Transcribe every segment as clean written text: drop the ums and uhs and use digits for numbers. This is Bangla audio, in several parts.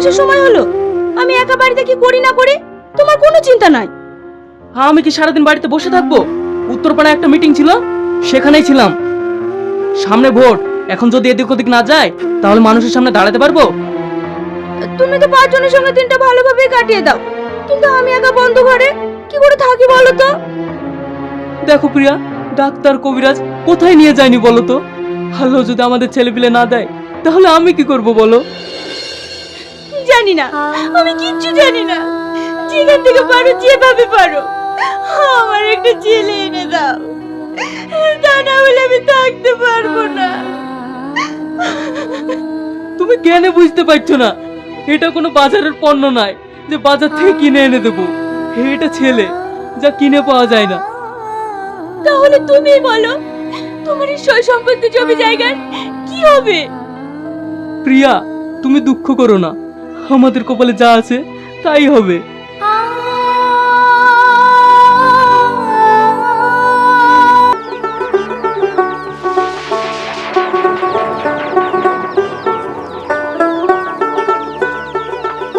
আসার সময় হলো। আমি একা বাড়িতে কি করি না করি তোমার কোনো চিন্তা নাই। আমি কি সারাদিন বাড়িতে বসে থাকবো? উত্তরপাড়ায় একটা মিটিং ছিল, সেখানেই ছিলাম। সামনে ভোট, এখন যদি এদিক ওদিক না যায় তাহলে মানুষের সামনে দাঁড়াতে পারবো? তুমি তো 5 জনের সঙ্গে দিনটা ভালোভাবে কাটিয়ে দাও, কিন্তু আমি একা বন্ধ ঘরে কি করে থাকি বলো তো? দেখো প্রিয়া, ডাক্তার কবিরাজ কোথায় নিয়ে যায়নি বলো তো? আল্লাহ যদি আমাদের ছেলেপিলে না দেয় তাহলে আমি কি করব বলো? জানি না, আমি কিচ্ছু জানি না। যেখান থেকে পারো যেভাবে পারো আমার একটা ছেলে এনে দাও, তা না হলে আমি থাকতে পারবো না। তুমি কেন বুঝতে পারছো না? এটা কোনো বাজারের পণ্য নয় যে বাজার থেকে কিনে এনে দেবো। এটা ছেলে, যা কিনে পাওয়া যায় না। তাহলে তুমি বলো, তোমার এই সয় সম্পত্তি জমি জায়গার কি হবে? প্রিয়া, তুমি দুঃখ করো না, আমাদের কপালে যা আছে তাই হবে।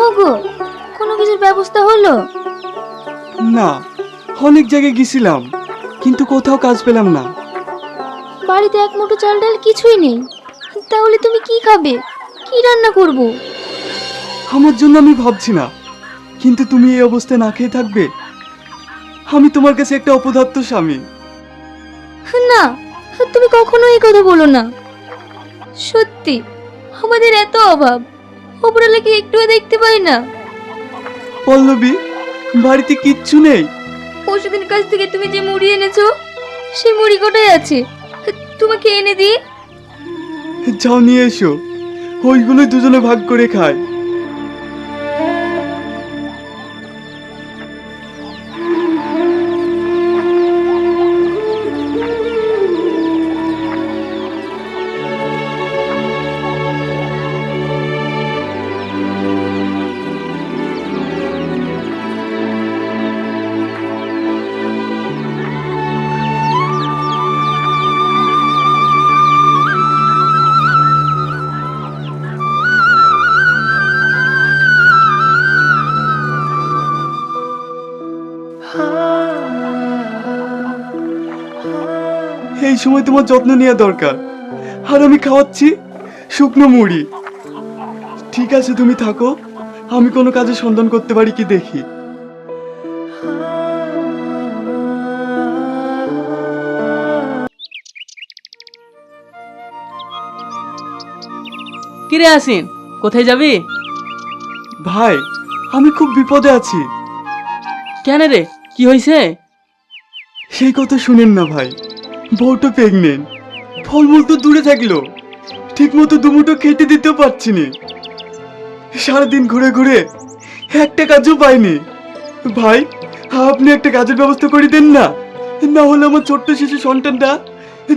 ওগো, কোনো কিছুর ব্যবস্থা হলো? না, অনেক জায়গায় গেছিলাম কিন্তু কোথাও কাজ পেলাম না। বাড়িতে এক মুঠো চাল ডাল কিছুই নেই, তাহলে তুমি কি খাবে? কি রান্না করব? আমার জন্য আমি ভাবছি না, কিন্তু তুমি এই অবস্থায় না খেয়ে থাকবে? আমি তোমার কাছে একটা অপদার্থ স্বামী। না, তুমি কখনো এই কথা বলো না। সত্যি আমাদের এত অভাব, ওপরওয়ালাকে একটুও দেখতে পাই না। পল্লবী, বাড়িতে কিচ্ছু নেই? পরশুদিন কাছ থেকে তুমি যে মুড়ি এনেছো সেই মুড়ি কোটায় আছে, তোমাকে এনে দিই। যাও নিয়ে এসো, ওইগুলো দুজনে ভাগ করে খায়। এই সময় তোমার যত্ন নেওয়া দরকার, আর আমি খাওয়াচ্ছি শুকনো মুড়ি। ঠিক আছে, তুমি থাকো, আমি কোনো কাজে সন্ধান করতে পারি কি দেখি। কিরে আসিন, কোথায় যাবি? ভাই, আমি খুব বিপদে আছি। কেন রে, কি হয়েছে? সেই কথা শুনেন না ভাই, বউটা প্রেগনেন্ট। ফলমূল তো দূরে থাকলো, ঠিক মতো দুমুঠো খেতে দিতেও পারছি না। সারাদিন ঘুরে ঘুরে একটা কাজও পাইনি। ভাই, আপনি একটা কাজের ব্যবস্থা করে দেন না, না হলে আমার ছোট্ট শিশু সন্তানটা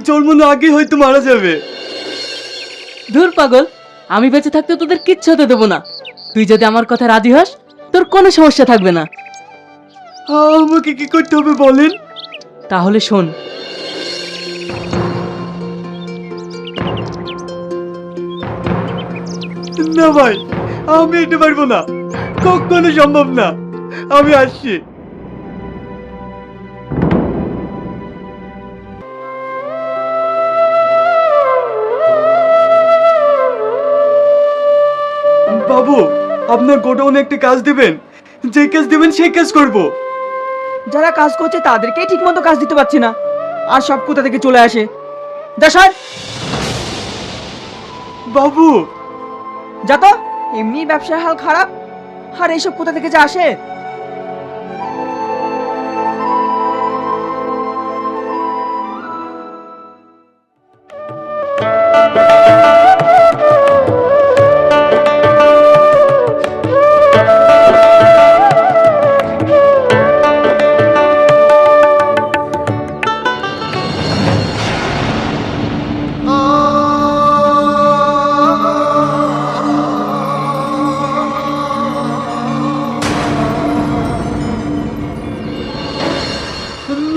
জন্মানোর আগে হয়তো মারা যাবে। ধুর পাগল, আমি বেঁচে থাকতে তোদের কিচ্ছু হতে দেবো না। তুই যদি আমার কথা রাজি হস তোর কোনো সমস্যা থাকবে না। আমাকে কি করতে হবে বলেন? তাহলে শোন। না ভাই, আমি এটা পারবো না, কখনো সম্ভব না। আমি আসছি। বাবু, আপনার গোডাউনে একটা কাজ দিবেন, যে কাজ দিবেন সেই কাজ করব। যারা কাজ করছে তাদেরকেই ঠিক মতো কাজ দিতে পারছি না, আর সব কোথা থেকে চলে আসে। দেখার বাবু, যা তো, এমনি ব্যবসার হাল খারাপ, আর এইসব কোথা থেকে যে আসে।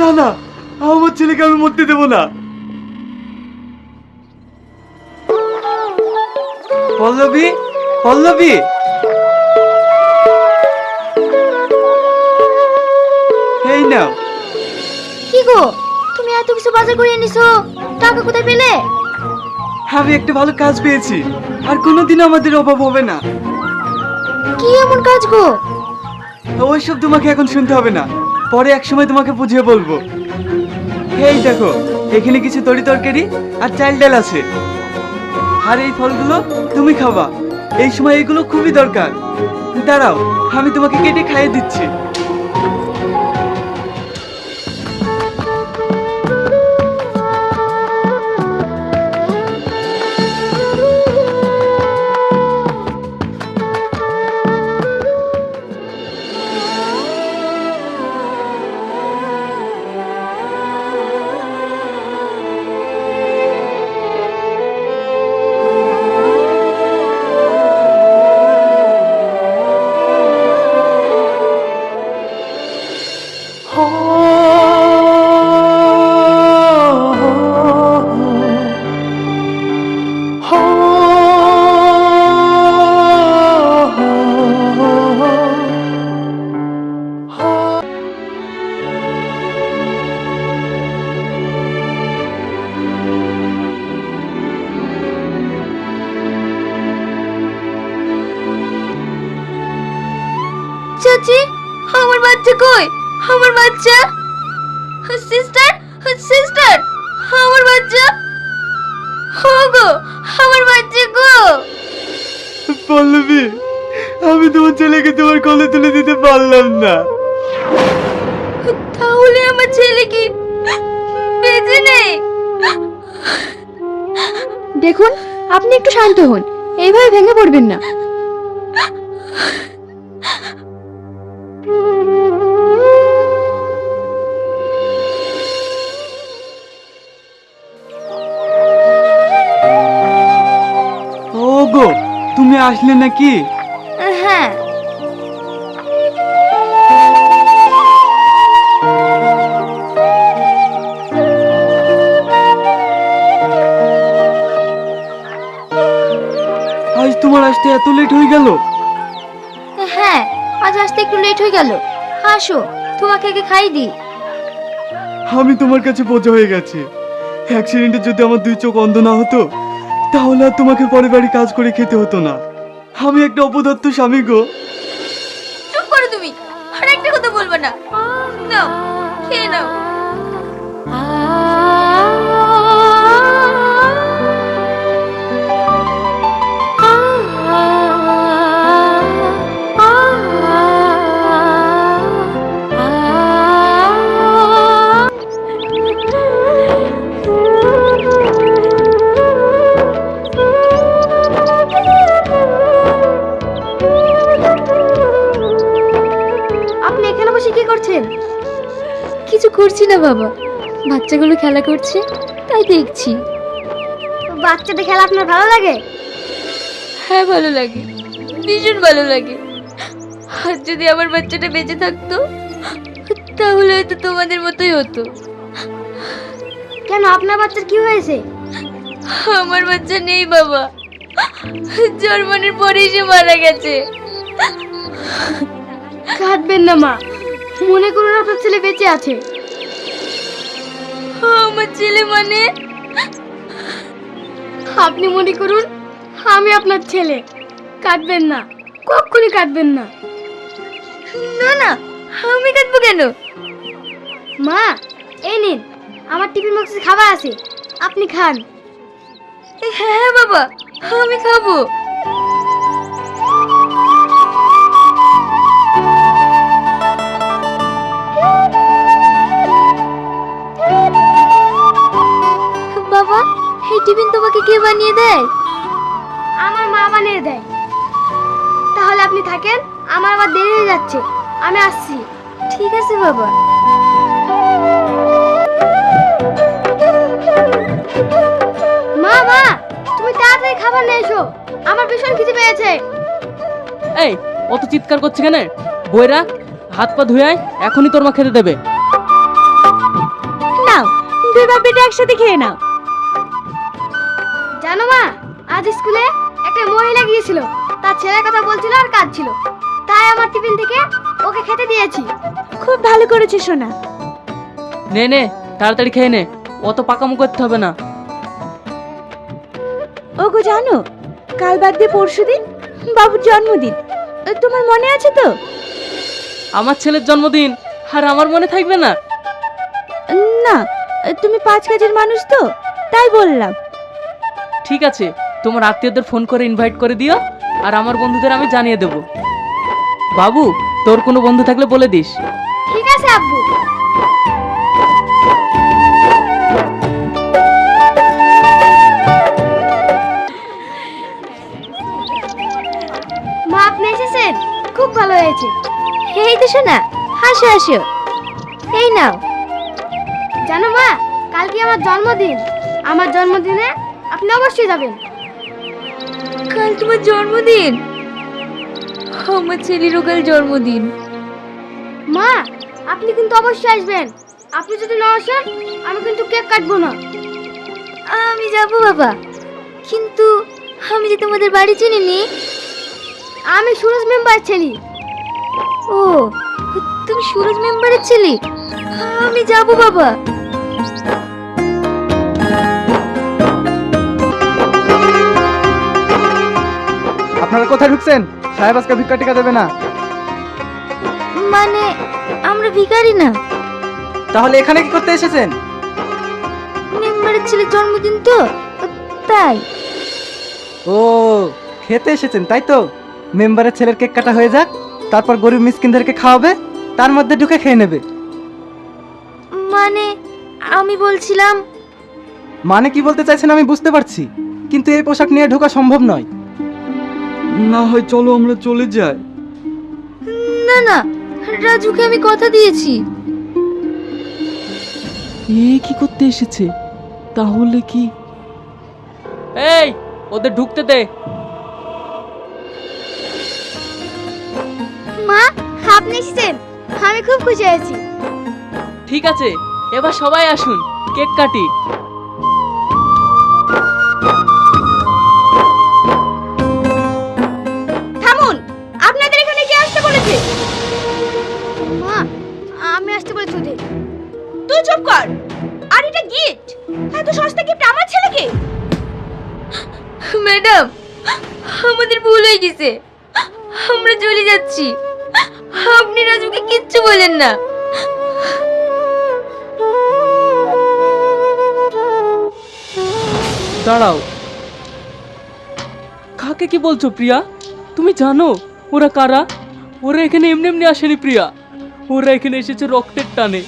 না না, আমার ছেলেকে আমি মরতে দেবো না। পল্লবী, পল্লবী, গো, তুমি এত কিছু বাজার করে এনেছো, টাকা কোথায় পেলে? আমি একটা ভালো কাজ পেয়েছি, আর কোনোদিন আমাদের অভাব হবে না। কি এমন কাজ গো? ওইসব তোমাকে এখন শুনতে হবে না, পরে এক সময় তোমাকে বুঝিয়ে বলবো। এই দেখো, এখানে কিছু তরি তরকারি আর চাল ডাল আছে। আর এই ফলগুলো তুমি খাবা, এই সময় এগুলো খুবই দরকার। দাঁড়াও, আমি তোমাকে কেটে খাইয়ে দিচ্ছি। চাচি, আমার বাচ্চা কই? আমার বাচ্চা? সিস্টার, সিস্টার, আমার বাচ্চা গো, আমার বাচ্চা গো। পল্লবী, আমি তোমার ছেলেকে তোমার কোলে তুলে দিতে পারলাম না। তাহলে আমার ছেলে কি বেঁচে নেই? দেখুন, আপনি একটু শান্ত হন, এইভাবে ভেঙে পড়বেন না। ওগো, তুমি আসলে নাকি? হ্যাঁ, আজ তোমার আসতে এত লেট হয়ে গেল? হ্যাঁ, আজ আসতে একটু লেট হয়ে গেল। আসো, তোমাকে আগে খাই দিই। আমি তোমার কাছে বোঝা হয়ে গেছি। অ্যাক্সিডেন্টে যদি আমার দুই চোখ অন্ধ না হতো, তাহলে আর তোমাকে পরে বাড়ি কাজ করে খেতে হতো না। আমি একটা অপদার্থ স্বামী গো। চুপ করো তুমি, আর একটা কথা বলবো না। নাও, খেয়ে নাও। আপনি এখানে বসে কি করছেন? কিছু করছি না বাবা, বাচ্চাগুলো খেলা করছে তাই দেখছি। বাচ্চাদের খেলা আপনার ভালো লাগে? হ্যাঁ, ভালো লাগে, ভীষণ ভালো লাগে। আর যদি আমার বাচ্চাটা বেঁচে থাকতো, তাহলে হয়তো তোমাদের মতোই হতো। কেন, আপনার বাচ্চার কি হয়েছে? আমার বাচ্চা নেই বাবা, জন্মের পরেই সে মারা গেছে। কাঁদবেন না মা, মনে করুন আপনার ছেলে বেঁচে আছে। আমার ছেলে মানে? আপনি মনে করুন আমি আপনার ছেলে। কাঁদবেন না, কখনই কাঁদবেন না। না না, আমি কাঁদবো কেন? মা, এই নিন, আমার টিফিন বক্সে খাবার আছে, আপনি খান। হ্যাঁ বাবা, আমি খাবো। বাবা, এই টিফিন তোমাকে কে বানিয়ে দেয়? আমার মা বানিয়ে দেয়। তাহলে আপনি থাকেন, আমার আবার দেরি হয়ে যাচ্ছে, আমি আসছি। ঠিক আছে বাবা। মা, মা, তুমি তাড়াতাড়ি খাবার নিয়ে এসো, আমার ভীষণ খিদে পেয়েছে। এই, অত চিৎকার করছে কেন? বইরা হাত পা ধুয়ে আয়, এখনই তোর মা খেতে দেবে। নাও, দুই বাপ বেটা একসাথে খেয়ে নাও। জানো মা, আজ স্কুলে একটা মহিলা গিয়েছিল, তার ছেলের কথা বলছিল আর কাঁদছিল, তাই আমার টিফিন থেকে ওকে খেতে দিয়েছি। খুব ভালো করেছে সোনা। নে নে তাড়াতাড়ি খেয়ে নে, অত পাকামো করতে হবে না। ওগো জানো, কাল বাদ দিয়ে পরশুদিন বাবুর জন্মদিন, তোমার মনে আছে তো? আমার ছেলের জন্মদিন, আর আমার মনে থাকবে না? না, তুমি 5 কাজের মানুষ তো, তাই বললাম। ঠিক আছে, তোমার আত্মীয়দের ফোন করে ইনভাইট করে দিও, আর আমার বন্ধুদের আমি জানিয়ে দেব। বাবু, তোর কোনো বন্ধু থাকলে বলে দিস। ঠিক আছে আব্বু। মা আপনি এসেছেন, খুব ভালো হয়েছে। এই তো শোনা, হাসো হাসো। এই নাও। জানো মা, কালকে আমার জন্মদিন। আমার জন্মদিনে আপনি অবশ্যই যাবেন। কাল তোমার জন্মদিন? আমার ছেলেরও কাল জন্মদিন। মা আপনি কিন্তু অবশ্যই আসবেন। আপনি যদি না আসেন আমি কিন্তু কেক কাটবো না। আমি যাব বাবা, কিন্তু আমি যে তোমাদের বাড়ি চিনিনি। আমি সুরজ মেম্বার ছেলে। ও, তুমি সুরজ মেম্বারের ছেলে? আমি যাব বাবা। আপনারা কোথায় ঢুকছেন? সাহেব আজকে ভিক্ষা টিকা দেবে না। মানে আমরা ভিখারি না। তাহলে এখানে কি করতে এসেছেন? মেম্বারের ছেলের জন্মদিন তো, তাই। ও, খেতে এসেছেন তাই তো? মেম্বারের ছেলের কেক কাটা হয়ে যাক, তারপর গরিব মিসকিনদেরকে খাওয়াবে, তার মধ্যে ঢুকে খেয়ে নেবে। মানে আমি বলছিলাম। মানে কি বলতে চাইছেন আমি বুঝতে পারছি, কিন্তু এই পোশাক নিয়ে ঢোকা সম্ভব নয়। না হয় চলো আমরা চলে যাই। না না, রাজুকে আমি কথা দিয়েছি। এ কি করতে এসেছে? তাহলে কি? এই, ওদের ঢুকতে দে। মা আপনি এসেছেন, আমি খুব খুশি হয়েছি। ঠিক আছে, এবার সবাই আসুন, কেক কাটি। থামুন, আপনাদের এখানে কে আসতে বলেছে? মা আমি আসতে বলেছি ওদের। তুই চুপ কর। আর এটা গিফট, এত সস্তা গিফট আমার ছেলেকে? ম্যাডাম, আমাদের ভুল হয়ে গেছে, আমরা চলে যাচ্ছি। আপনি রাজুকে কিচ্ছু বলেন না। দাঁড়াও, কাকে কি বলছো প্রিয়া? তুমি জানো ওরা কারা? ওরা এখানে এমনি এমনি আসেনি প্রিয়া, ওরা এখানে এসেছে রক্তের টানে।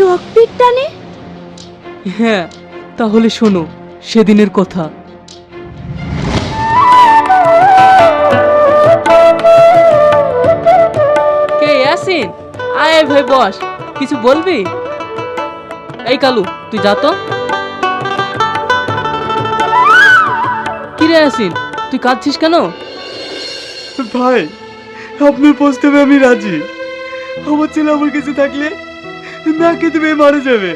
রক্তের টানে? হ্যাঁ, তাহলে শোনো সেদিনের কথা। কে ইয়াসিন? আয় ভাই বস, কিছু বলবি? এই কালু, তুই যা তো। কিরে ইয়াসিন, তুই কাঁদছিস কেন? ভাই, আপনার প্রস্তাবে আমি রাজি। আমার ছেলে আমার কাছে থাকলে না খেতে পেয়ে মারা যাবে,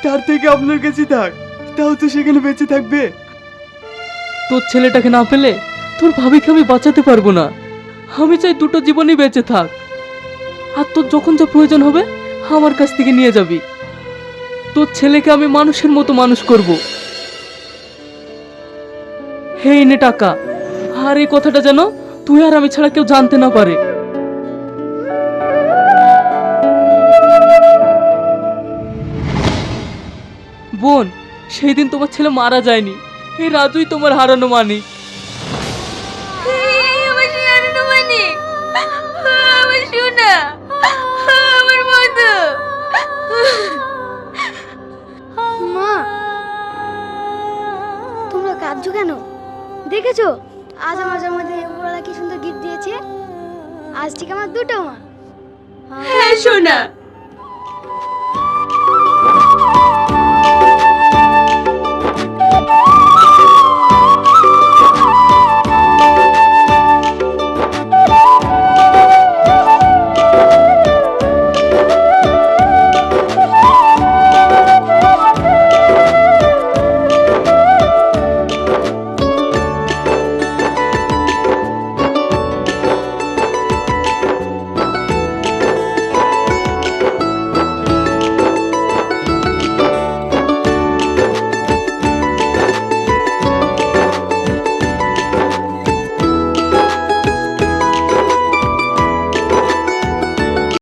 তার থেকে আপনার কাছে থাক, তাও তো সেখানে বেঁচে থাকবে। তোর ছেলেটাকে না পেলে তোর ভাবিকে আমি বাঁচাতে পারবো না। আমি চাই দুটো জীবনই বেঁচে থাক, আর তোর যখন যা প্রয়োজন হবে আমার কাছ থেকে নিয়ে যাবি। তোর ছেলেকে আমি মানুষের মতো মানুষ করব। হে নে টাকা, আর এই কথাটা যেন তুই আর আমি ছাড়া কেউ জানতে না পারে। বোন, সেই দিন তোমার ছেলে মারা যায়নি, এই রাজুই তোমার হারানো মানিক। আমার হারানো মানিক, আমার সোনা, আমার মধু। মা তোমরা কাঁদছো কেন? দেখেছো আজ আমার জন্মদিনে উপরওয়ালা কি সুন্দর গিফট দিয়েছে। আজ ঠিক আমার দুটো মা। হ্যাঁ সোনা,